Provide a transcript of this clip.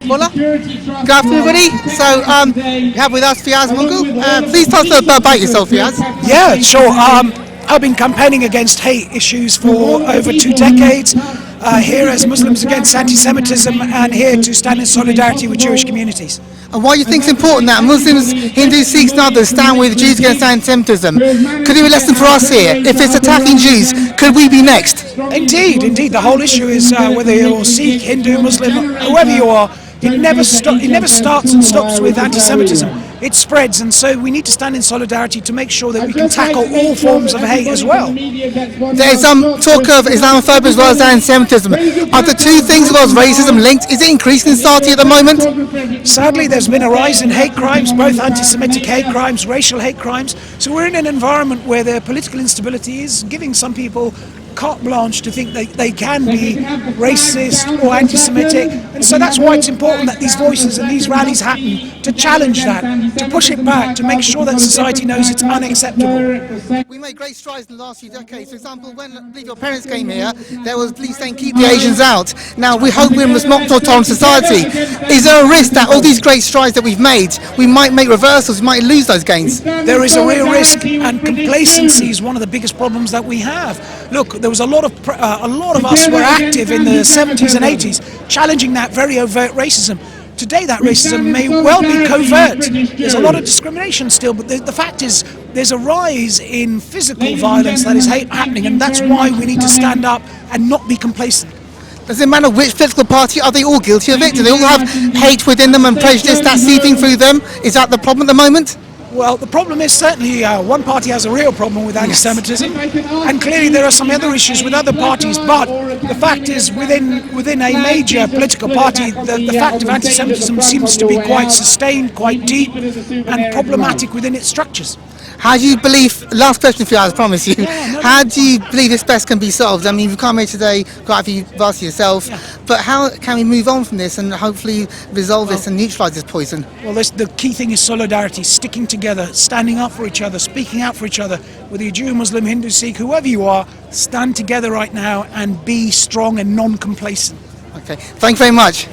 Mullah. Good afternoon, everybody. So, we have with us Fiyaz Mughal. Please tell us a bit about yourself, Fiyaz. Yeah, sure. I've been campaigning against hate issues for over 2 decades, here as Muslims Against Antisemitism, and here to stand in solidarity with Jewish communities. And why do you think it's important that Muslims, Hindus, Sikhs and others stand with Jews against anti-Semitism? Could it be a lesson for us here? If it's attacking Jews, could we be next? Indeed. The whole issue is whether you're Sikh, Hindu, Muslim, whoever you are, it never starts and stops with anti-Semitism. It spreads, and so we need to stand in solidarity to make sure that we can tackle all forms of hate as well. There's talk of Islamophobia as well as anti-Semitism. Are the two things as well as racism linked? Is it increasing in society at the moment? Sadly, there's been a rise in hate crimes, both anti-Semitic hate crimes, racial hate crimes. So we're in an environment where the political instability is giving some people carte blanche to think they can be racist or anti-Semitic, and so that's why it's important that these voices and these rallies happen, to challenge that, to push it back, to make sure that society knows it's unacceptable. We made great strides in the last few decades. For example, when I believe your parents came here, there was police saying keep the Asians out. Now we hope we're in a more tolerant society. Is there a risk that all these great strides that we've made, we might make reversals, we might lose those gains? There is a real risk, and complacency is one of the biggest problems that we have. Look, there was a lot of us were active in the 70s and 80s, challenging that very overt racism. Today that racism may well be covert. There's a lot of discrimination still, but the fact is there's a rise in physical violence that is happening, and that's why we need to stand up and not be complacent. Does it matter which political party? Are they all guilty of it? Do they all have hate within them and prejudice that's seeping through them? Is that the problem at the moment? Well, the problem is certainly one party has a real problem with anti-Semitism, and clearly there are some other issues with other parties, but the fact is within a major political party, the fact of anti-Semitism seems to be quite sustained, quite deep, and problematic within its structures. How do you believe, last question for you, I promise you, how do you believe this best can be solved? I mean, you've come here today, quite a few asked yourself, but how can we move on from this and hopefully resolve this and neutralise this poison? Well, the key thing is solidarity, sticking together, standing up for each other, speaking out for each other. Whether you're Jew, Muslim, Hindu, Sikh, whoever you are, stand together right now and be strong and non-complacent. Okay, thank you very much.